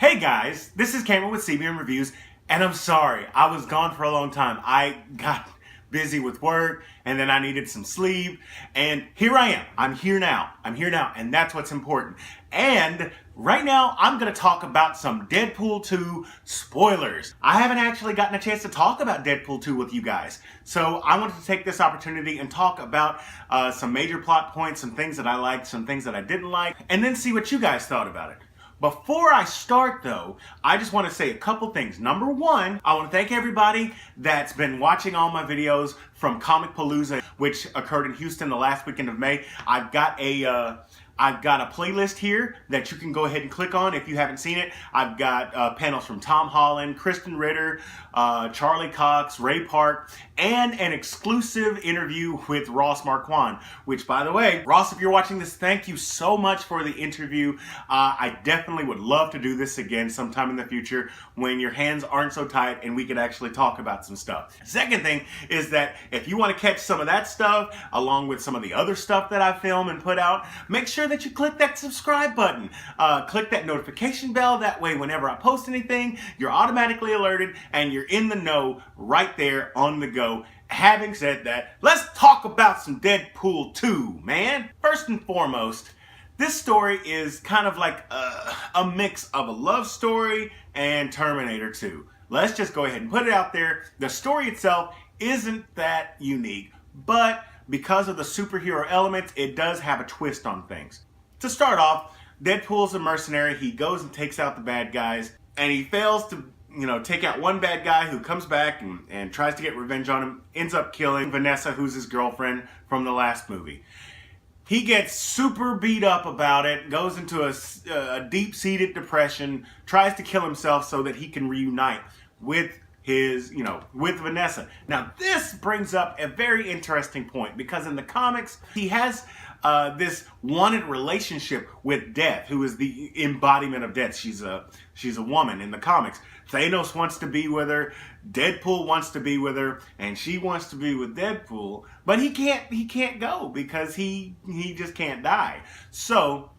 Hey guys, this is Cameron with CBM Reviews, and I'm sorry, I was gone for a long time. I got busy with work, and then I needed some sleep, and here I am. I'm here now, and that's what's important. And right now, I'm gonna talk about some Deadpool 2 spoilers. I haven't actually gotten a chance to talk about Deadpool 2 with you guys, so I wanted to take this opportunity and talk about some major plot points, some things that I liked, some things that I didn't like, and then see what you guys thought about it. Before I start though, I just want to say a couple things. Number one, I want to thank everybody that's been watching all my videos from Comic Palooza, which occurred in Houston the last weekend of May. I've got a playlist here that you can go ahead and click on if you haven't seen it. I've got panels from Tom Holland, Kristen Ritter, Charlie Cox, Ray Park, and an exclusive interview with Ross Marquand, which, by the way, Ross, if you're watching this, thank you so much for the interview. I definitely would love to do this again sometime in the future when your hands aren't so tight and we could actually talk about some stuff. Second thing is that if you want to catch some of that stuff, along with some of the other stuff that I film and put out, make sure that you click that subscribe button. Click that notification bell. That way, whenever I post anything, you're automatically alerted and you're in the know right there on the go. Having said that, let's talk about some Deadpool 2, man. First and foremost, this story is kind of like a mix of a love story and Terminator 2. Let's just go ahead and put it out there. The story itself isn't that unique, but because of the superhero elements, it does have a twist on things. To start off, Deadpool's a mercenary. He goes and takes out the bad guys, and he fails to, take out one bad guy who comes back and tries to get revenge on him, ends up killing Vanessa, who's his girlfriend from the last movie. He gets super beat up about it, goes into a deep-seated depression, tries to kill himself so that he can reunite with with Vanessa. Now, this brings up a very interesting point because in the comics, he has this wanted relationship with Death, who is the embodiment of Death. She's a woman in the comics. Thanos wants to be with her, Deadpool wants to be with her, and she wants to be with Deadpool, but he can't go because he just can't die. So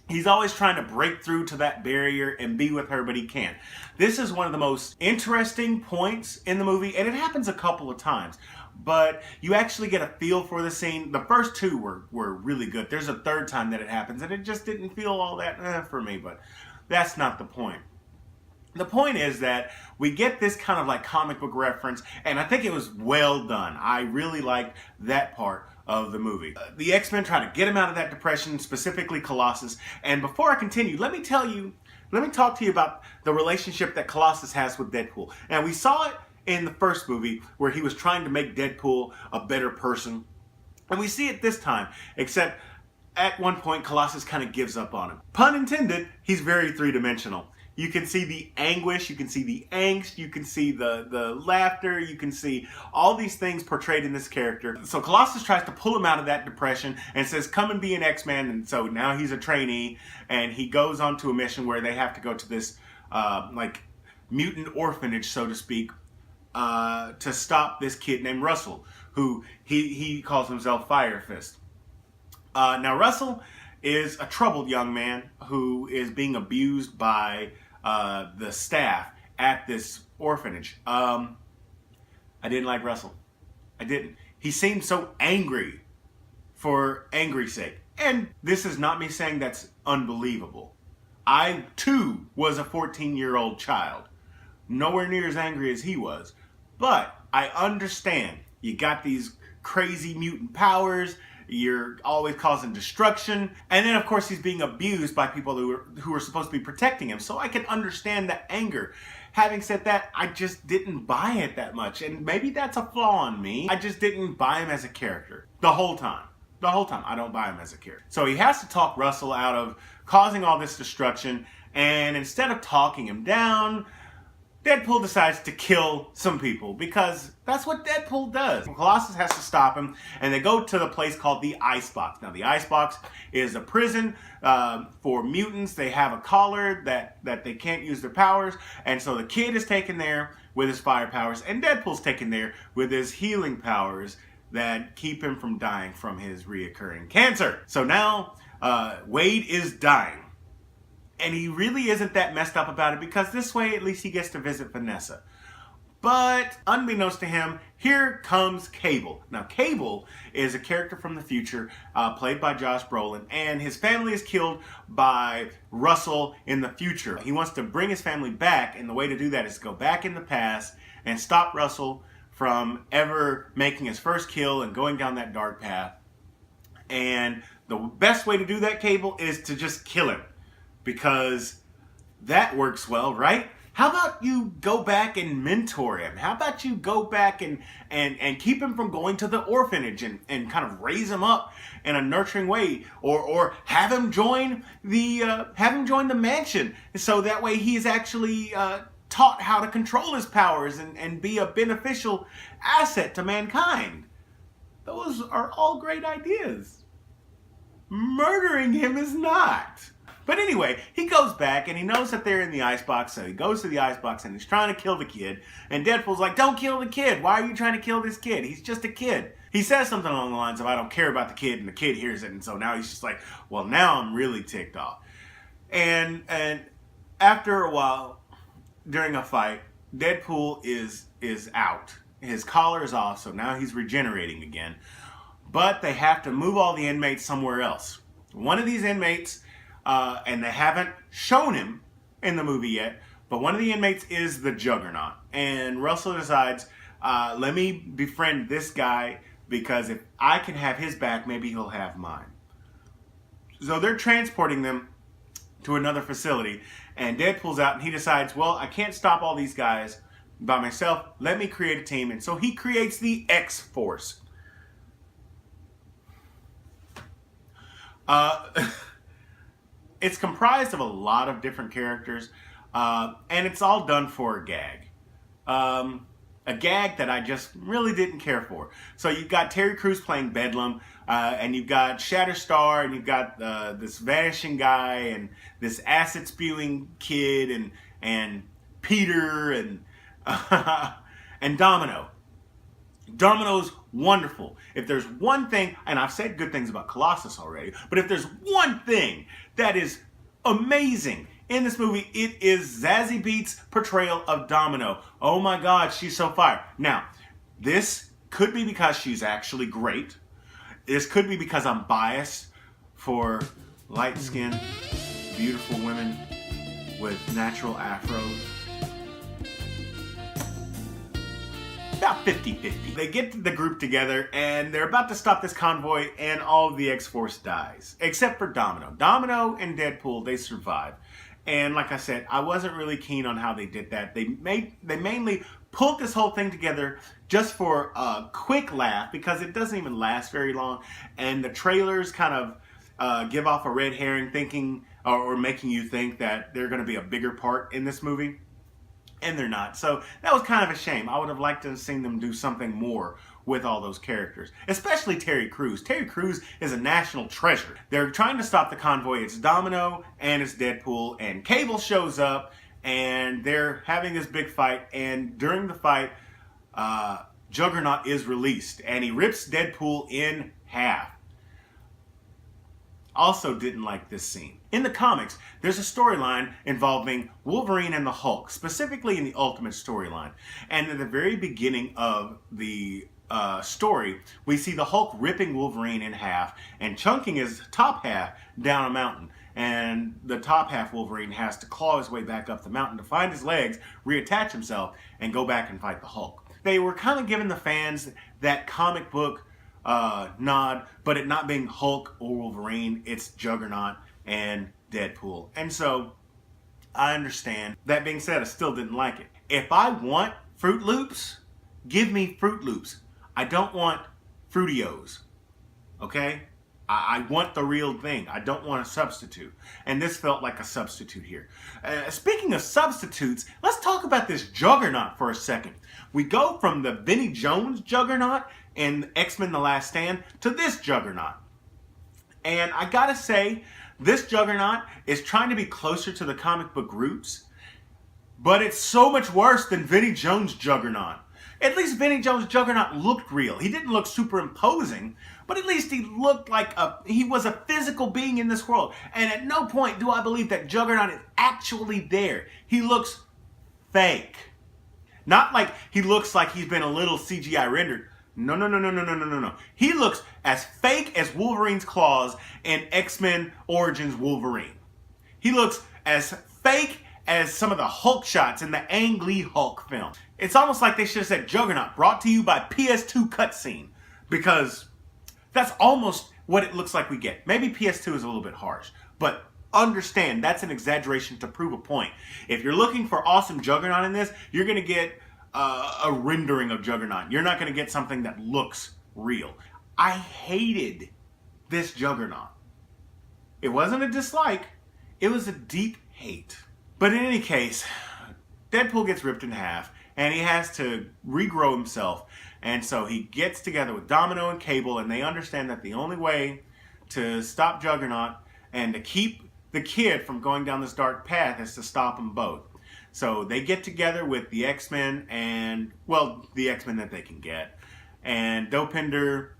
he's always trying to break through to that barrier and be with her, but he can't. This is one of the most interesting points in the movie, and it happens a couple of times. But you actually get a feel for the scene. The first two were really good. There's a third time that it happens, and it just didn't feel all that for me, but that's not the point. The point is that we get this kind of like comic book reference, and I think it was well done. I really liked that part of the movie. The X-Men try to get him out of that depression, specifically Colossus. And before I continue, let me talk to you about the relationship that Colossus has with Deadpool. And we saw it in the first movie where he was trying to make Deadpool a better person. And we see it this time, except at one point Colossus kind of gives up on him. Pun intended, he's very three-dimensional. You can see the anguish, you can see the angst, you can see the laughter, you can see all these things portrayed in this character. So Colossus tries to pull him out of that depression and says, come and be an X-Man. And so now he's a trainee and he goes on to a mission where they have to go to this mutant orphanage, so to speak, to stop this kid named Russell, who he calls himself Fire Fist. Now Russell is a troubled young man who is being abused by the staff at this orphanage. I didn't like Russell. I didn't. He seemed so angry for angry's sake. And this is not me saying that's unbelievable. I, too, was a 14-year-old child. Nowhere near as angry as he was. But I understand. You got these crazy mutant powers. You're always causing destruction. And then, of course, he's being abused by people who are supposed to be protecting him. So I can understand that anger. Having said that, I just didn't buy it that much. And maybe that's a flaw in me. I just didn't buy him as a character the whole time. The whole time, I don't buy him as a character. So he has to talk Russell out of causing all this destruction. And instead of talking him down, Deadpool decides to kill some people because that's what Deadpool does. Colossus has to stop him, and they go to the place called the Icebox. Now, the Icebox is a prison for mutants. They have a collar that they can't use their powers, and so the kid is taken there with his fire powers, and Deadpool's taken there with his healing powers that keep him from dying from his reoccurring cancer. So now Wade is dying. And he really isn't that messed up about it because this way at least he gets to visit Vanessa. But unbeknownst to him, here comes Cable. Now Cable is a character from the future played by Josh Brolin, and his family is killed by Russell in the future. He wants to bring his family back, and the way to do that is to go back in the past and stop Russell from ever making his first kill and going down that dark path. And the best way to do that, Cable, is to just kill him, because that works well, right? How about you go back and mentor him? How about you go back and keep him from going to the orphanage and kind of raise him up in a nurturing way, or have him join the mansion, so that way he is actually taught how to control his powers and be a beneficial asset to mankind. Those are all great ideas. Murdering him is not. But anyway, he goes back and he knows that they're in the icebox, so he goes to the icebox and he's trying to kill the kid. And Deadpool's like, don't kill the kid. Why are you trying to kill this kid? He's just a kid. He says something along the lines of, I don't care about the kid, and the kid hears it. And so now he's just like, well, now I'm really ticked off. And after a while, during a fight, Deadpool is out. His collar is off, so now he's regenerating again. But they have to move all the inmates somewhere else. One of these inmates, and they haven't shown him in the movie yet, but one of the inmates is the Juggernaut. And Russell decides, let me befriend this guy, because if I can have his back, maybe he'll have mine. So they're transporting them to another facility, and Deadpool's out and he decides, well, I can't stop all these guys by myself. Let me create a team. And so he creates the X-Force. It's comprised of a lot of different characters, and it's all done for a gag. A gag that I just really didn't care for. So you've got Terry Crews playing Bedlam, and you've got Shatterstar, and you've got this vanishing guy, and this acid-spewing kid, and Peter, and and Domino. Domino's wonderful. If there's one thing, and I've said good things about Colossus already, but if there's one thing that is amazing in this movie, it is Zazie Beetz' portrayal of Domino. Oh my God, she's so fire. Now, this could be because she's actually great. This could be because I'm biased for light-skinned, beautiful women with natural afros. About 50-50. They get the group together and they're about to stop this convoy, and all of the X-Force dies. Except for Domino. Domino and Deadpool, they survive. And like I said, I wasn't really keen on how they did that. They mainly pulled this whole thing together just for a quick laugh, because it doesn't even last very long. And the trailers kind of give off a red herring, thinking or making you think that they're going to be a bigger part in this movie. And they're not. So that was kind of a shame. I would have liked to have seen them do something more with all those characters. Especially Terry Crews. Terry Crews is a national treasure. They're trying to stop the convoy. It's Domino and it's Deadpool. And Cable shows up and they're having this big fight. And during the fight, Juggernaut is released. And he rips Deadpool in half. Also didn't like this scene. In the comics, there's a storyline involving Wolverine and the Hulk, specifically in the Ultimate storyline. And at the very beginning of the story, we see the Hulk ripping Wolverine in half and chunking his top half down a mountain. And the top half Wolverine has to claw his way back up the mountain to find his legs, reattach himself, and go back and fight the Hulk. They were kind of giving the fans that comic book nod, but it not being Hulk or Wolverine, it's Juggernaut and Deadpool. And so I understand. That being said, I still didn't like it. If I want Fruit Loops, give me Fruit Loops. I don't want Fruitios. Okay? I want the real thing. I don't want a substitute. And this felt like a substitute here. Speaking of substitutes, let's talk about this Juggernaut for a second. We go from the Vinnie Jones Juggernaut in X-Men The Last Stand to this Juggernaut. And I gotta say, this Juggernaut is trying to be closer to the comic book roots, but it's so much worse than Vinnie Jones' Juggernaut. At least Vinnie Jones' Juggernaut looked real. He didn't look super imposing, but at least he looked like he was a physical being in this world. And at no point do I believe that Juggernaut is actually there. He looks fake. Not like he looks like he's been a little CGI rendered. No, no, no, no, no, no, no, no, no. He looks as fake as Wolverine's claws in X-Men Origins Wolverine. He looks as fake as some of the Hulk shots in the Ang Lee Hulk film. It's almost like they should have said Juggernaut, brought to you by PS2 cutscene, because that's almost what it looks like we get. Maybe PS2 is a little bit harsh, but understand that's an exaggeration to prove a point. If you're looking for awesome Juggernaut in this, you're going to get a rendering of Juggernaut. You're not going to get something that looks real. I hated this Juggernaut. It wasn't a dislike, it was a deep hate. But in any case, Deadpool gets ripped in half, and he has to regrow himself. And so he gets together with Domino and Cable, and they understand that the only way to stop Juggernaut and to keep the kid from going down this dark path is to stop them both. So they get together with the X-Men and, well, the X-Men that they can get, and Dopinder,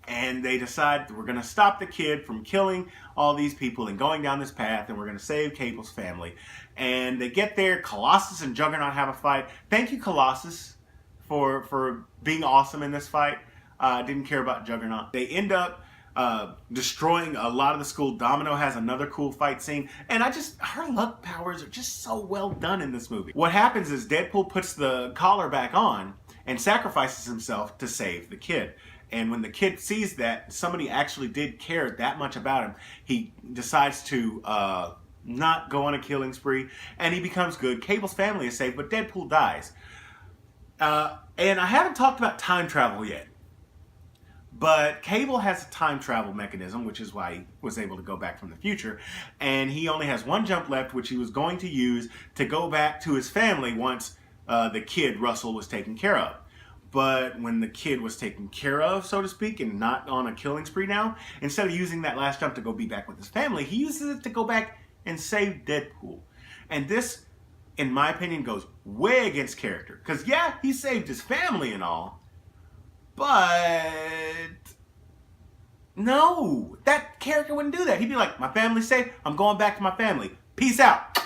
and they decide we're going to stop the kid from killing all these people and going down this path, and we're going to save Cable's family. And they get there, Colossus and Juggernaut have a fight. Thank you, Colossus, for being awesome in this fight. Didn't care about Juggernaut. They end up destroying a lot of the school. Domino has another cool fight scene. And her luck powers are just so well done in this movie. What happens is Deadpool puts the collar back on and sacrifices himself to save the kid. And when the kid sees that somebody actually did care that much about him, he decides to not go on a killing spree, and he becomes good. Cable's family is saved, but Deadpool dies. And I haven't talked about time travel yet. But Cable has a time travel mechanism, which is why he was able to go back from the future. And he only has one jump left, which he was going to use to go back to his family once the kid, Russell, was taken care of. But when the kid was taken care of, so to speak, and not on a killing spree now, instead of using that last jump to go be back with his family, he uses it to go back and save Deadpool. And this, in my opinion, goes way against character. Because, yeah, he saved his family and all, but no, that character wouldn't do that. He'd be like, my family's safe, I'm going back to my family. Peace out.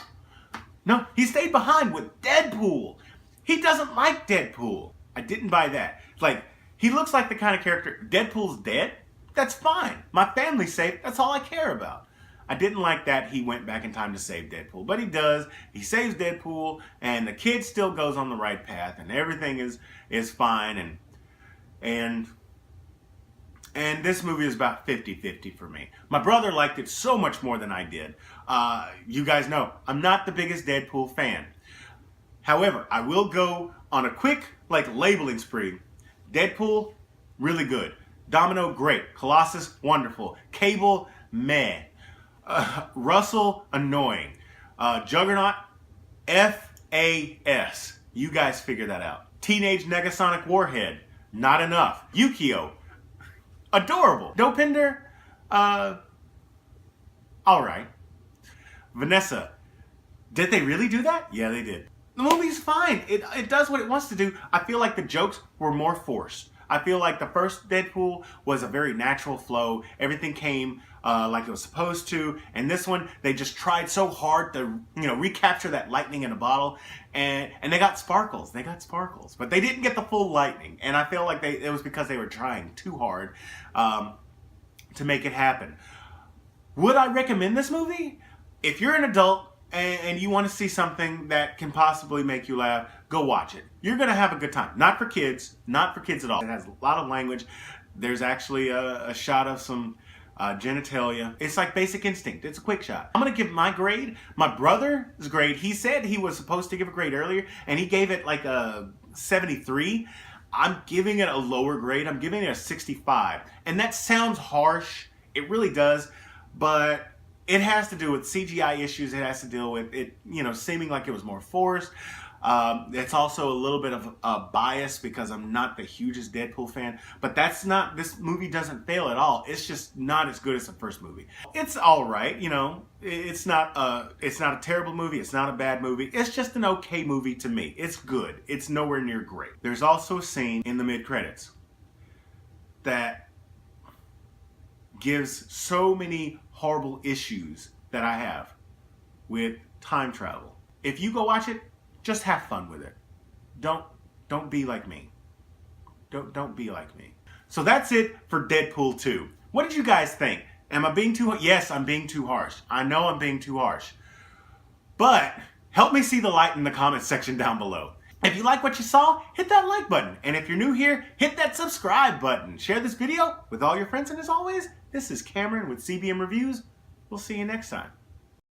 No, he stayed behind with Deadpool. He doesn't like Deadpool. I didn't buy that. Like, he looks like the kind of character, Deadpool's dead? That's fine. My family's safe, that's all I care about. I didn't like that he went back in time to save Deadpool, but he does. He saves Deadpool, and the kid still goes on the right path, and everything is fine, and this movie is about 50-50 for me. My brother liked it so much more than I did. You guys know, I'm not the biggest Deadpool fan. However, I will go on a quick, labeling spree. Deadpool, really good. Domino, great. Colossus, wonderful. Cable, meh. Russell, annoying. Juggernaut, F-A-S. You guys figure that out. Teenage Negasonic Warhead, not enough. Yukio, adorable. Dopinder, alright. Vanessa, did they really do that? Yeah, they did. The movie's fine. It does what it wants to do. I feel like the jokes were more forced. I feel like the first Deadpool was a very natural flow. Everything came like it was supposed to. And this one, they just tried so hard to, recapture that lightning in a bottle. And they got sparkles. They got sparkles. But they didn't get the full lightning. And I feel like it was because they were trying too hard to make it happen. Would I recommend this movie? If you're an adult and you want to see something that can possibly make you laugh, go watch it. You're going to have a good time. Not for kids. Not for kids at all. It has a lot of language. There's actually a shot of some genitalia. It's like Basic Instinct. It's a quick shot. I'm going to give my grade. My brother's grade, he said he was supposed to give a grade earlier, and he gave it like a 73. I'm giving it a lower grade. I'm giving it a 65. And that sounds harsh. It really does. But it has to do with CGI issues. It has to deal with it, seeming like it was more forced. It's also a little bit of a bias because I'm not the hugest Deadpool fan, but this movie doesn't fail at all. It's just not as good as the first movie. It's all right, you know. It's not a terrible movie. It's not a bad movie. It's just an okay movie to me. It's good. It's nowhere near great. There's also a scene in the mid-credits that gives so many horrible issues that I have with time travel. If you go watch it, just have fun with it. Don't be like me. Don't be like me. So that's it for Deadpool 2. What did you guys think? Am I being too... Yes, I'm being too harsh. I know I'm being too harsh. But help me see the light in the comment section down below. If you like what you saw, hit that like button. And if you're new here, hit that subscribe button. Share this video with all your friends. And as always, this is Cameron with CBM Reviews. We'll see you next time.